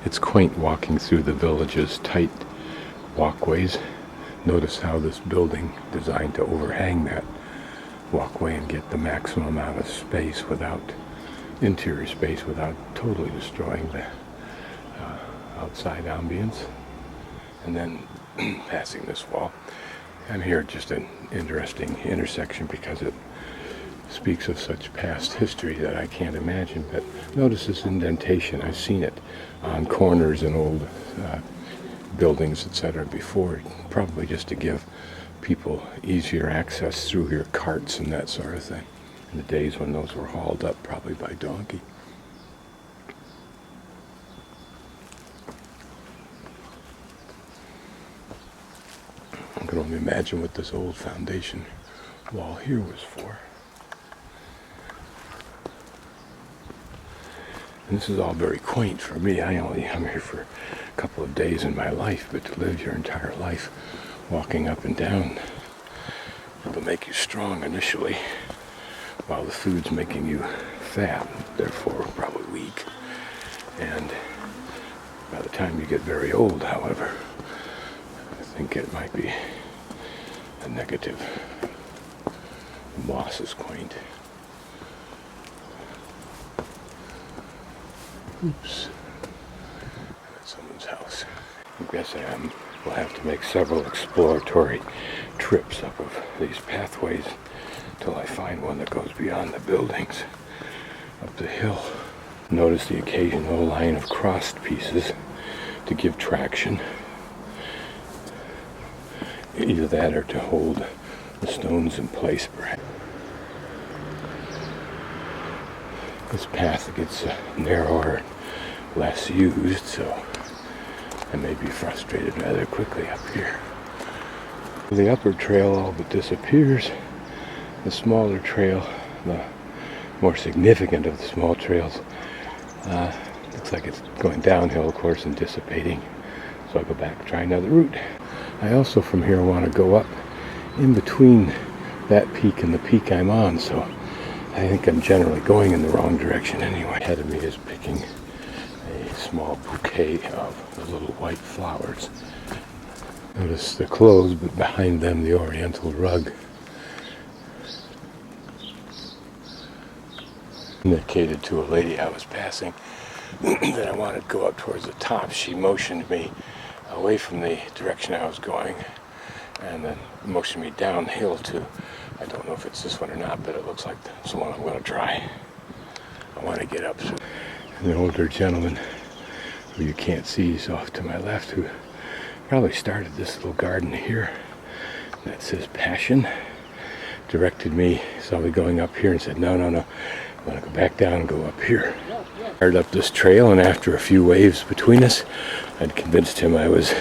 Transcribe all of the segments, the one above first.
It's quaint walking through the village's tight walkways. Notice how this building designed to overhang that walkway and get the maximum amount of space without interior space without totally destroying the outside ambience. And then passing this wall, I'm here at just an interesting intersection because it speaks of such past history that I can't imagine. But notice this indentation. I've seen it on corners and old buildings, etc. before, probably just to give people easier access through here, carts and that sort of thing, in the days when those were hauled up probably by donkey. I can only imagine what this old foundation wall here was for. And this is all very quaint for me. I only am here for a couple of days in my life, but to live your entire life walking up and down will make you strong initially, while the food's making you fat, therefore probably weak. And by the time you get very old, however, I think it might be a negative. The moss is quaint. Oops. That's someone's house. I guess we'll have to make several exploratory trips up of these pathways till I find one that goes beyond the buildings, up the hill. Notice the occasional line of crossed pieces to give traction. Either that or to hold the stones in place, perhaps. This path gets narrower, less used, so I may be frustrated rather quickly up here. The upper trail all but disappears. The smaller trail, the more significant of the small trails, looks like it's going downhill, of course, and dissipating. So I'll go back and try another route. I also from here want to go up in between that peak and the peak I'm on, so I think I'm generally going in the wrong direction anyway. Ahead of me is picking a small bouquet of the little white flowers. Notice the clothes, but behind them the oriental rug. Indicated to a lady I was passing that I wanted to go up towards the top. She motioned me away from the direction I was going and then motioned me downhill to, I don't know if it's this one or not, but it looks like it's the one I'm going to try. I want to get up. So an older gentleman who you can't see is off to my left, who probably started this little garden here that says Passion, directed me, saw me going up here and said, no, I want to go back down and go up here. Started up this trail, and after a few waves between us, I'd convinced him I was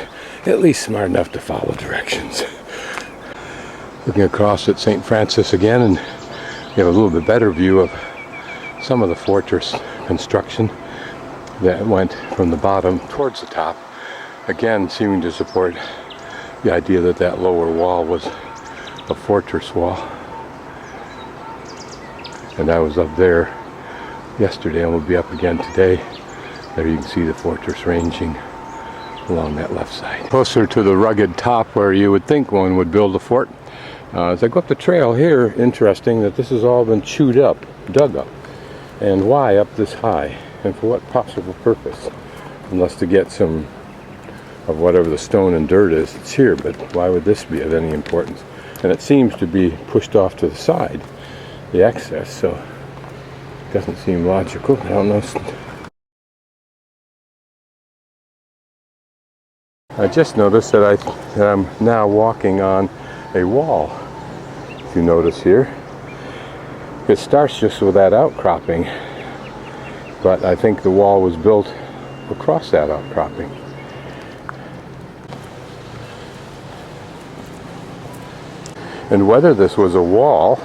at least smart enough to follow directions. Looking across at St. Francis again, and you have a little bit better view of some of the fortress construction that went from the bottom towards the top, again seeming to support the idea that that lower wall was a fortress wall. And I was up there yesterday and will be up again today. There you can see the fortress ranging along that left side. Closer to the rugged top where you would think one would build a fort. As I go up the trail here, interesting that this has all been chewed up, dug up. And why up this high? And for what possible purpose? Unless to get some of whatever the stone and dirt is that's here, but why would this be of any importance? And it seems to be pushed off to the side, the excess, so it doesn't seem logical. I don't know. I just noticed that I'm now walking on a wall, if you notice here. It starts just with that outcropping, but I think the wall was built across that outcropping. And whether this was a wall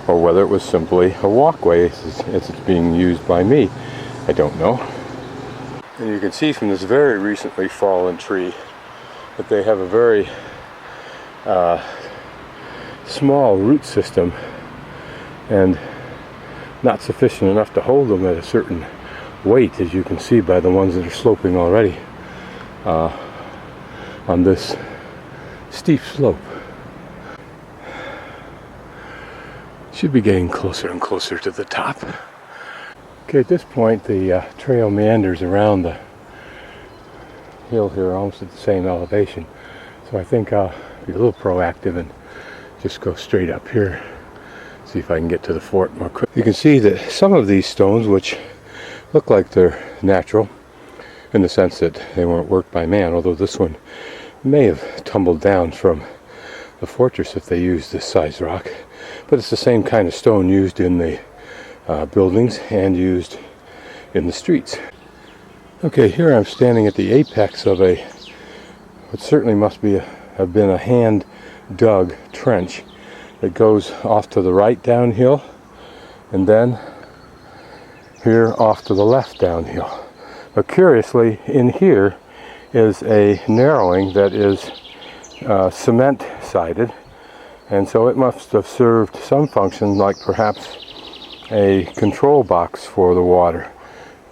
or whether it was simply a walkway as it's being used by me, I don't know. And you can see from this very recently fallen tree that they have a very small root system and not sufficient enough to hold them at a certain weight, as you can see by the ones that are sloping already on this steep slope. Should be getting closer and closer to the top. Okay, at this point the trail meanders around the hill here, almost at the same elevation. So I think I'll be a little proactive and just go straight up here, see if I can get to the fort more quick. You can see that some of these stones, which look like they're natural in the sense that they weren't worked by man, although this one may have tumbled down from the fortress if they used this size rock, but it's the same kind of stone used in the buildings and used in the streets. Okay, here I'm standing at the apex of what certainly must be have been a hand dug trench that goes off to the right downhill, and then here off to the left downhill. But curiously, in here is a narrowing that is cement sided, and so it must have served some function, like perhaps a control box for the water.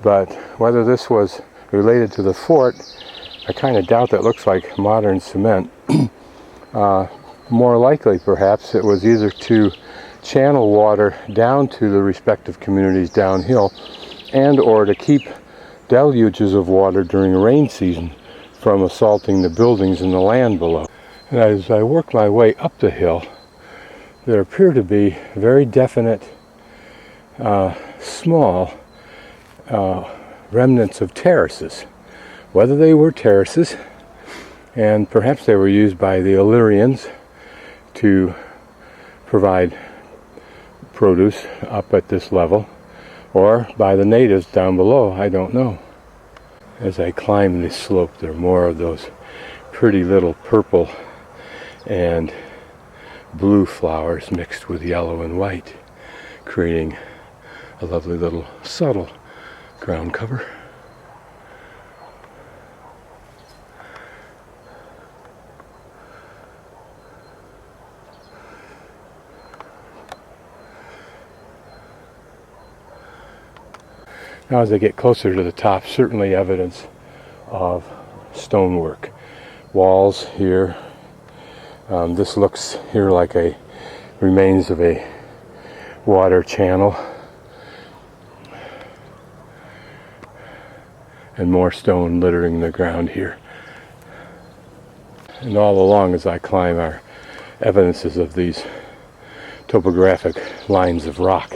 But whether this was related to the fort, I kind of doubt. That looks like modern cement. More likely, perhaps, it was either to channel water down to the respective communities downhill, and or to keep deluges of water during the rain season from assaulting the buildings and the land below. And as I work my way up the hill, there appear to be very definite small remnants of terraces. Whether they were terraces, and perhaps they were used by the Illyrians to provide produce up at this level, or by the natives down below, I don't know. As I climb this slope, there are more of those pretty little purple and blue flowers mixed with yellow and white, creating a lovely little subtle ground cover. Now as I get closer to the top, certainly evidence of stonework. Walls here. This looks here like remains of a water channel. And more stone littering the ground here. And all along as I climb are evidences of these topographic lines of rock.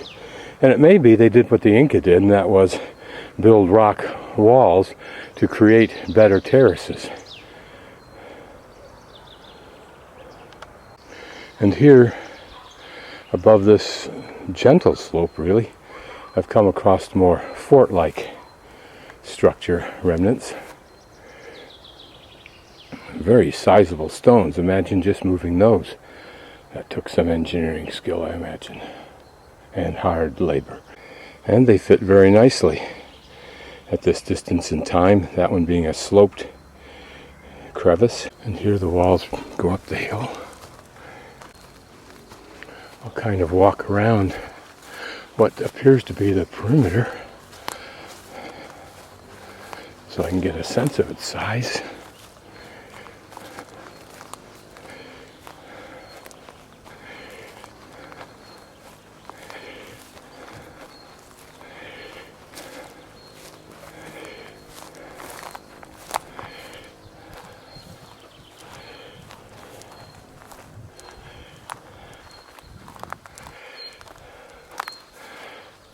And it may be they did what the Inca did, and that was build rock walls to create better terraces. And here, above this gentle slope really, I've come across more fort-like structure remnants. Very sizable stones. Imagine just moving those. That took some engineering skill, I imagine, and hard labor. And they fit very nicely at this distance in time, that one being a sloped crevice. And here the walls go up the hill. I'll kind of walk around what appears to be the perimeter so I can get a sense of its size.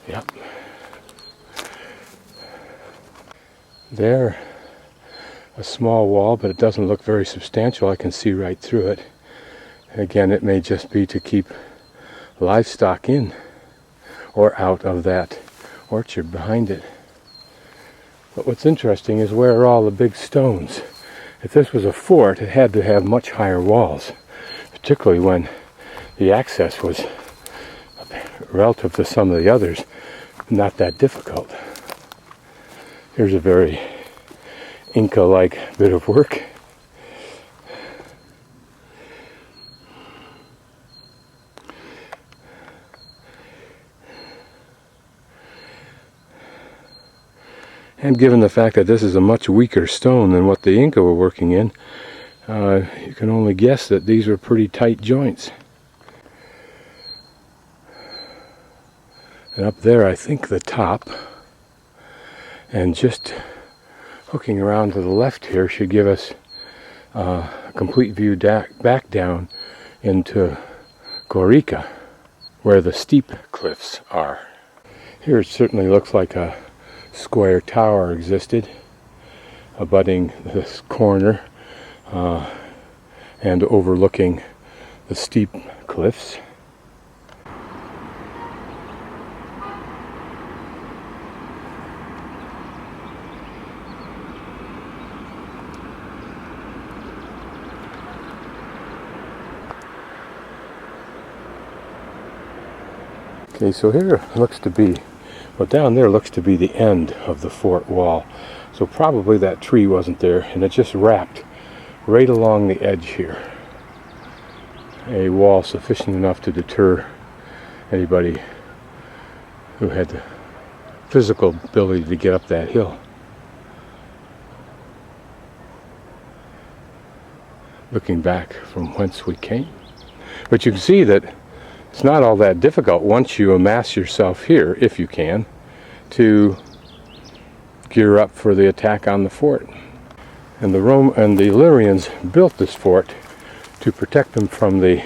Yep. There, a small wall, but it doesn't look very substantial. I can see right through it. Again, it may just be to keep livestock in or out of that orchard behind it. But what's interesting is where are all the big stones? If this was a fort, it had to have much higher walls, particularly when the access was, relative to some of the others, not that difficult. Here's a very Inca-like bit of work. And given the fact that this is a much weaker stone than what the Inca were working in, you can only guess that these were pretty tight joints. And up there, I think the top, and just hooking around to the left here should give us a complete view back down into Gorika, where the steep cliffs are. Here it certainly looks like a square tower existed, abutting this corner and overlooking the steep cliffs. Okay, so here looks to be, well, down there looks to be the end of the fort wall. So probably that tree wasn't there, and it just wrapped right along the edge here. A wall sufficient enough to deter anybody who had the physical ability to get up that hill. Looking back from whence we came. But you can see that it's not all that difficult once you amass yourself here, if you can, to gear up for the attack on the fort. And the Illyrians built this fort to protect them from the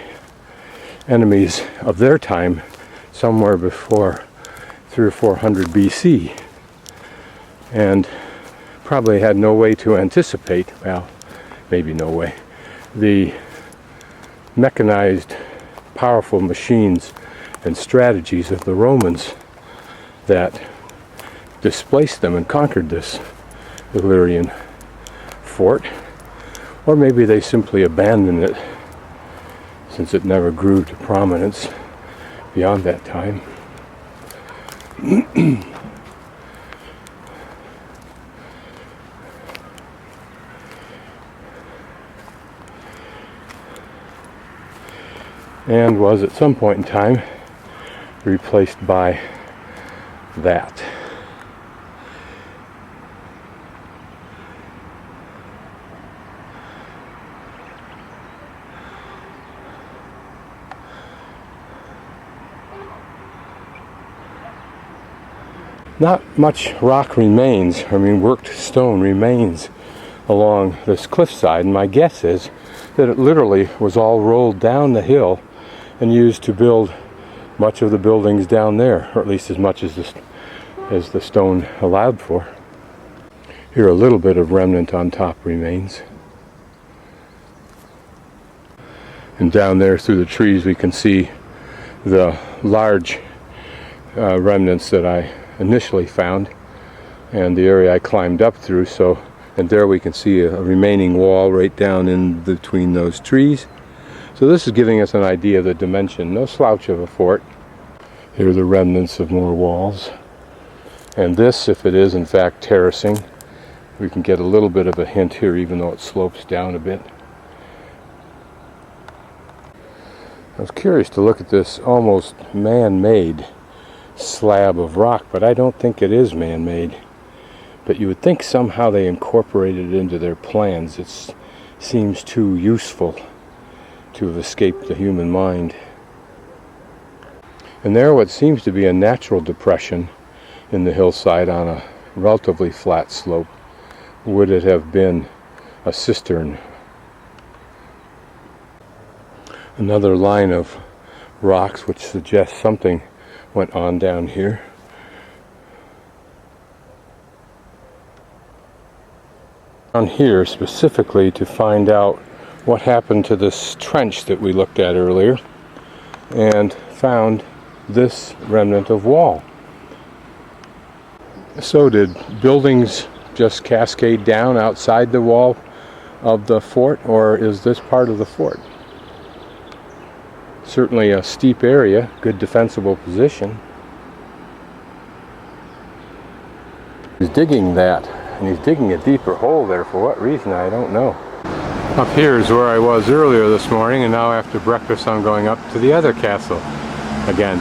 enemies of their time, somewhere before 300 or 400 BC, and probably had no way to anticipate, well, maybe no way, the mechanized powerful machines and strategies of the Romans that displaced them and conquered this Illyrian fort. Or maybe they simply abandoned it since it never grew to prominence beyond that time. And was at some point in time replaced by that. Not much rock remains, worked stone remains along this cliffside, and my guess is that it literally was all rolled down the hill and used to build much of the buildings down there, or at least as much as the stone allowed for. Here a little bit of remnant on top remains. And down there through the trees we can see the large remnants that I initially found and the area I climbed up through. And there we can see a remaining wall right down in between those trees. So this is giving us an idea of the dimension. No slouch of a fort. Here are the remnants of more walls. And this, if it is in fact terracing, we can get a little bit of a hint here, even though it slopes down a bit. I was curious to look at this almost man-made slab of rock, but I don't think it is man-made. But you would think somehow they incorporated it into their plans. It seems too useful to have escaped the human mind. And there what seems to be a natural depression in the hillside on a relatively flat slope, would it have been a cistern? Another line of rocks which suggests something went on down here. On here specifically to find out what happened to this trench that we looked at earlier, and found this remnant of wall. So did buildings just cascade down outside the wall of the fort, or is this part of the fort? Certainly a steep area, good defensible position. He's digging that, and he's digging a deeper hole there. For what reason, I don't know. Up here is where I was earlier this morning, and now after breakfast I'm going up to the other castle again.